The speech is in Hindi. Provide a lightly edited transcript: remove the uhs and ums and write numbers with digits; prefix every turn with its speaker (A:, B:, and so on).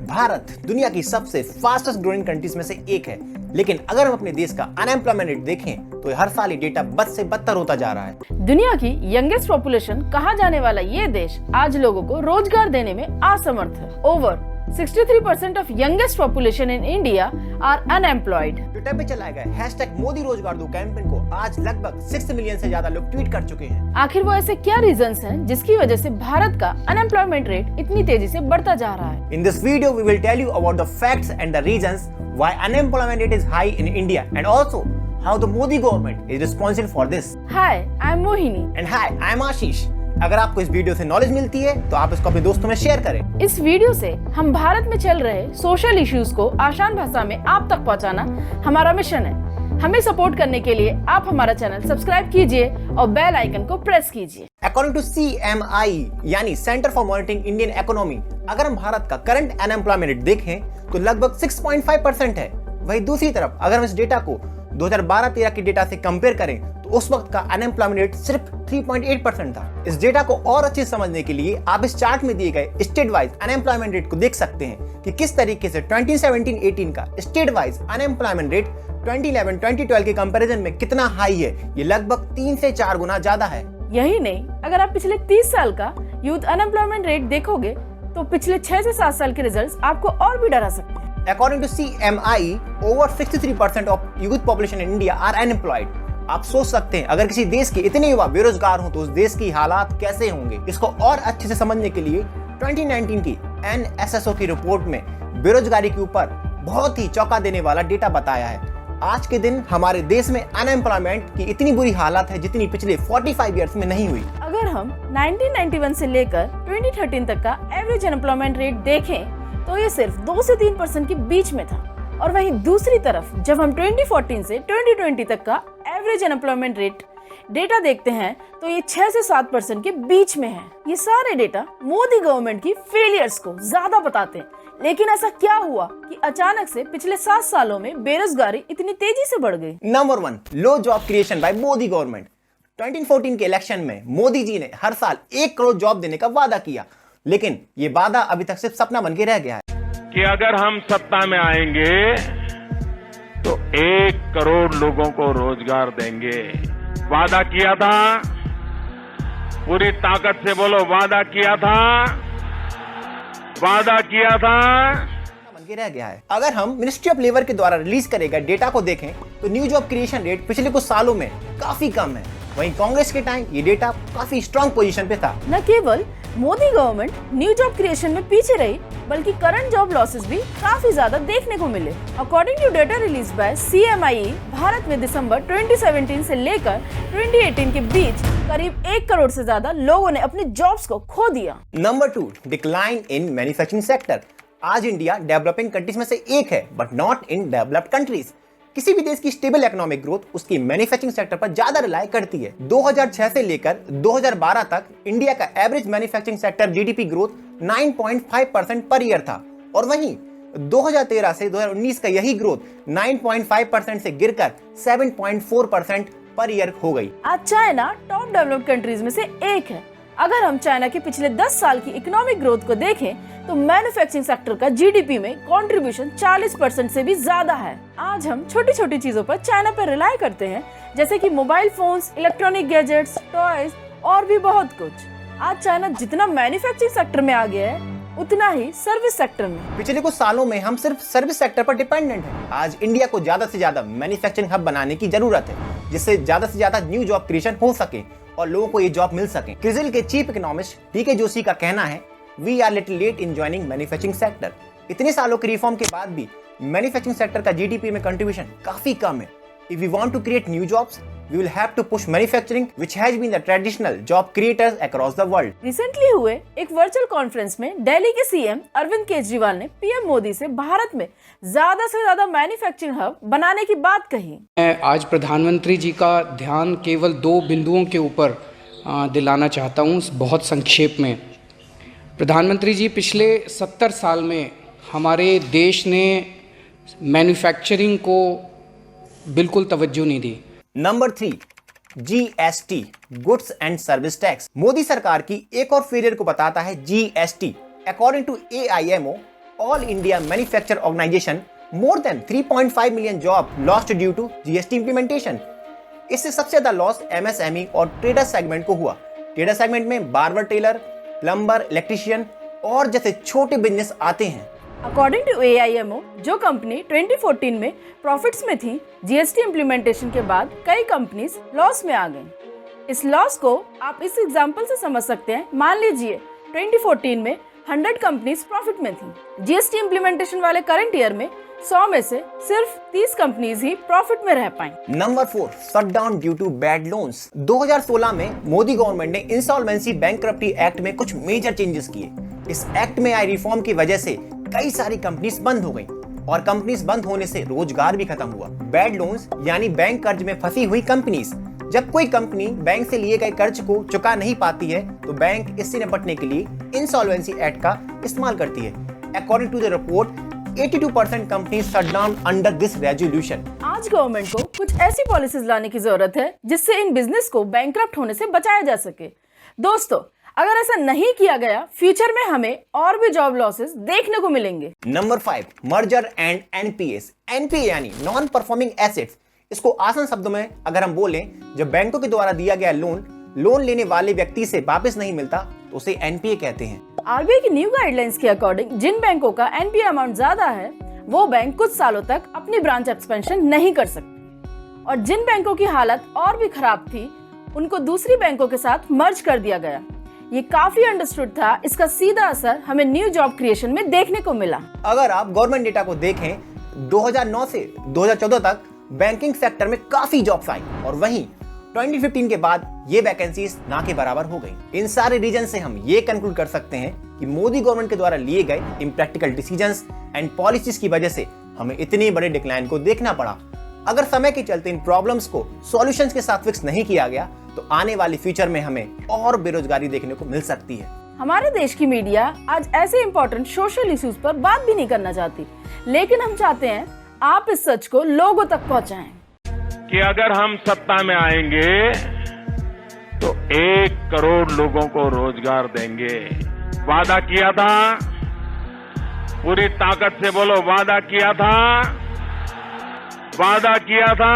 A: भारत दुनिया की सबसे फास्टेस्ट ग्रोइंग कंट्रीज में से एक है, लेकिन अगर हम अपने देश का अनएम्प्लॉयमेंट रेट देखें तो हर साल ये डेटा बद से बदतर होता जा रहा है।
B: दुनिया की यंगेस्ट पॉपुलेशन कहा जाने वाला ये देश आज लोगों को रोजगार देने में असमर्थ है। Over 63% of youngest population in India are unemployed।
A: Twitter पे चलाए गए #मोदी रोजगार दो कैंपेन को आज लगभग 6 मिलियन से ज्यादा लोग ट्वीट कर चुके हैं।
B: आखिर वो ऐसे क्या रीजंस हैं जिसकी वजह से भारत का अनएम्प्लॉयमेंट रेट इतनी तेजी से बढ़ता जा रहा है।
A: In this video we will tell you about the facts and the reasons why unemployment rate is high in India and also how the Modi government is responsible for this।
B: Hi, I am Mohini
A: and hi, I am Ashish। अगर आपको इस वीडियो से नॉलेज मिलती है तो आप इसको अपने दोस्तों में शेयर करें।
B: इस वीडियो से हम भारत में चल रहे सोशल इश्यूज को आसान भाषा में आप तक पहुंचाना हमारा मिशन है। हमें सपोर्ट करने के लिए आप हमारा चैनल सब्सक्राइब कीजिए और बेल आइकन को प्रेस कीजिए।
A: अकॉर्डिंग टू CMI यानी centre for monitoring Indian economy, अगर हम भारत का करंट अनएम्प्लॉयमेंट रेट देखें तो लगभग 6.5% है। वहीं दूसरी तरफ अगर हम इस डेटा को 2012-13 के डेटा से कंपेयर करें तो उस वक्त का अनएम्प्लॉयमेंट रेट सिर्फ 3.8% था। इस डेटा को और अच्छे से समझने के लिए आप इस चार्ट में दिए गए स्टेट वाइज अनएम्प्लॉयमेंट रेट को देख सकते हैं कि किस तरीके से 2017-18 का स्टेट वाइज अनएम्प्लॉयमेंट रेट 2011-2012 के कंपैरिजन में कितना हाई है। ये लगभग 3 से 4 गुना ज्यादा है।
B: यही नहीं, अगर आप पिछले 30 साल का यूथ अनएम्प्लॉयमेंट रेट देखोगे तो पिछले 6 से 7 साल के रिजल्ट्स आपको और भी डरा सकते हैं।
A: According to CMI, over 63% of youth population in India are unemployed। आप सोच सकते हैं अगर किसी देश के इतने युवा बेरोजगार हों तो उस देश की हालात कैसे होंगे। इसको और अच्छे से समझने के लिए 2019 की NSSO की रिपोर्ट में बेरोजगारी के ऊपर बहुत ही चौंका देने वाला डेटा बताया है। आज के दिन हमारे देश में अनएम्प्लॉयमेंट की इतनी बुरी हालत है जितनी पिछले 45 ईयर्स में नहीं हुई।
B: अगर हम 1991 से लेकर 2013 तक का एवरेज अनएम्प्लॉयमेंट रेट देखें तो ये सिर्फ 2 से 3% के बीच में था, और वहीं दूसरी तरफ जब हम 2014 से 2020 तक का एवरेज अनएम्प्लॉयमेंट रेट डेटा देखते हैं तो ये 6 से 7% के बीच में है। ये सारे डेटा मोदी गवर्नमेंट की फेलियर्स को ज्यादा बताते हैं, लेकिन ऐसा क्या हुआ कि अचानक से पिछले 7 सालों में बेरोजगारी इतनी तेजी से बढ़ गई।
A: नंबर 1, लो job creation bye Modi government. 2014 के इलेक्शन में मोदी जी ने हर साल 1 करोड़ जॉब देने का वादा किया, लेकिन ये वादा अभी तक सिर्फ सपना बन के रह गया है
C: कि अगर हम सत्ता में आएंगे तो 1 करोड़ लोगों को रोजगार देंगे। वादा किया था, पूरी ताकत से बोलो, वादा किया था, वादा किया था,
A: बन के रह गया है। अगर हम मिनिस्ट्री ऑफ लेबर के द्वारा रिलीज करे गए डेटा को देखें तो न्यू जॉब क्रिएशन रेट पिछले कुछ सालों में काफी कम है। वहीं कांग्रेस के टाइम ये डेटा काफी स्ट्रॉन्ग पोजीशन पे था।
B: न केवल Modi government new job creation में पीछे रही, बल्कि करंट जॉब लॉसेस भी काफी ज्यादा देखने को मिले। According to data release by CMI, Bharat में दिसंबर 2017 से लेकर 2018 के बीच करीब 1 करोड़ से ज्यादा लोगों ने अपने जॉब्स को खो दिया।
A: Number 2, decline in manufacturing sector. आज इंडिया डेवलपिंग कंट्रीज में से एक है, but not in developed countries. किसी भी देश की स्टेबल इकोनॉमिक ग्रोथ उसकी मैन्युफैक्चरिंग सेक्टर पर ज्यादा रिलाय करती है। 2006 से लेकर 2012 तक इंडिया का average manufacturing sector GDP growth 9.5% per year था, और वहीं 2013 से 2019 का यही ग्रोथ 9.5% से गिरकर 7.4% पर ईयर हो गई।
B: आज चाइना टॉप डेवलप्ड कंट्रीज में से एक है। अगर हम चाइना के पिछले 10 साल की इकोनॉमिक ग्रोथ को देखें तो मैन्युफैक्चरिंग सेक्टर का GDP में कंट्रीब्यूशन 40% से भी ज्यादा है। आज हम छोटी छोटी चीजों पर चाइना पर रिलाय करते हैं, जैसे कि mobile phones, electronic gadgets, toys और भी बहुत कुछ। आज चाइना जितना मैन्युफैक्चरिंग सेक्टर में आ गया है उतना ही सर्विस सेक्टर में।
A: पिछले कुछ सालों में हम सिर्फ सर्विस सेक्टर पर डिपेंडेंट हैं। आज इंडिया को ज्यादा से ज्यादा मैन्युफैक्चरिंग हब बनाने की जरूरत है, जिससे ज्यादा से ज्यादा न्यू जॉब क्रिएशन हो सके और लोगों को ये जॉब मिल सके। क्रिसिल के चीफ इकोनॉमिस्ट DK जोशी का कहना है, we are little late in joining manufacturing sector. इतने सालों के रिफॉर्म के बाद भी मैन्युफैक्चरिंग सेक्टर का GDP में कंट्रीब्यूशन काफी कम है। If we want to create new jobs, we will have to push manufacturing, which has been the traditional job creators across the world।
B: Recently हुए एक वर्चुअल कॉन्फ्रेंस में दिल्ली के CM अरविंद केजरीवाल ने PM मोदी से भारत में ज्यादा से ज्यादा मैन्युफैक्चरिंग हब बनाने की बात कही।
D: मैं आज प्रधानमंत्री जी का ध्यान केवल 2 बिंदुओं के ऊपर दिलाना चाहता हूँ, बहुत संक्षेप में। प्रधानमंत्री जी, पिछले 70 साल में हमारे देश ने मैन्युफैक्चरिंग को बिल्कुल तवज्जो नहीं दी।
A: Number 3, GST, goods and service tax. Modi सरकार की एक और फेलियर को बताता है GST। According to AIMO, all India manufacture organisation more than 3.5 million job lost due to GST implementation. इससे सबसे ज्यादा लॉस एमएसएमई और ट्रेडर सेगमेंट को हुआ। ट्रेडर सेगमेंट में बार्बर, टेलर, प्लम्बर, इलेक्ट्रीशियन और जैसे छोटे बिजनेस आते हैं।
B: अकॉर्डिंग टू AIMO, जो कंपनी 2014 में प्रॉफिट्स में थी, जीएसटी इंप्लीमेंटेशन के बाद कई कंपनीज लॉस में आ गईं। इस लॉस को आप इस एग्जांपल से समझ सकते हैं। मान लीजिए 2014 में 100 कंपनीज प्रॉफिट में थी। जीएसटी इंप्लीमेंटेशन वाले करंट ईयर में 100 में से सिर्फ 30 कंपनीज ही प्रॉफिट में रह पाई।
A: Number 4, shutdown due to bad loans. 2016 में मोदी गवर्नमेंट ने इंसॉल्वेंसी बैंक्रप्टी एक्ट में कुछ मेजर चेंजेस किए। इस एक्ट में आई रिफॉर्म की वजह से कई सारी कंपनीज बंद हो गई और कंपनीज बंद होने से रोजगार भी खत्म हुआ। बैड लोन्स यानी बैंक कर्ज में फंसी हुई कंपनीज। जब कोई कंपनी बैंक से लिए गए कर्ज को चुका नहीं पाती है तो बैंक इससे निपटने के लिए इंसॉल्वेंसी एक्ट का इस्तेमाल करती है। According to the report, 82% company shut down under this resolution.
B: आज गवर्नमेंट को कुछ ऐसी पॉलिसीज लाने की जरूरत है जिससे इन बिजनेस को बैंकरप्ट होने से बचाया जा सके। दोस्तों, अगर ऐसा नहीं किया गया, फ्यूचर में हमें और भी जॉब लॉसेस देखने को मिलेंगे।
A: Number 5, merger and NPS. NPA यानी नॉन परफॉर्मिंग एसेट्स। इसको आसान शब्दों में अगर हम बोलें, जब बैंकों के द्वारा दिया गया लोन लेने वाले व्यक्ति से वापस नहीं मिलता तो उसे एनपीए कहते हैं।
B: आरबीआई की न्यू गाइडलाइंस के अकॉर्डिंग जिन बैंकों का एनपीए अमाउंट ज्यादा है वो बैंक कुछ सालों तक अपनी ब्रांच एक्सपेंशन नहीं कर सकते, और जिन बैंकों की हालत और भी खराब थी उनको दूसरी बैंकों के साथ मर्ज कर दिया गया। ये काफी अंडरस्टूड था। इसका सीधा असर हमें न्यू जॉब क्रिएशन में देखने को मिला।
A: अगर आप गवर्नमेंट डेटा को देखें, 2009 से 2014 तक बैंकिंग सेक्टर में काफी जॉब्स आई और वहीं 2015 के बाद ये वैकेंसीज ना के बराबर हो गई। इन सारे रीजन से हम ये कंक्लूड कर सकते हैं कि मोदी गवर्नमेंट के द्वारा लिए गए इम्प्रैक्टिकल डिसीजंस एंड पॉलिसीज की वजह से हमें इतनी बड़े डिक्लाइन को देखना पड़ा। अगर समय के चलते इन प्रॉब्लम्स को सॉल्यूशंस के साथ फिक्स नहीं किया गया तो आने वाले फ्यूचर में हमें और बेरोजगारी देखने को मिल सकती है।
B: हमारे देश की मीडिया आज ऐसे इंपॉर्टेंट सोशल इश्यूज पर बात भी नहीं करना चाहती, लेकिन हम चाहते हैं आप इस सच को लोगों तक पहुंचाएं
C: कि अगर हम सत्ता में आएंगे तो 1 करोड़ लोगों को रोजगार देंगे। वादा किया था, पूरी ताकत से बोलो, वादा किया था, वादा किया था।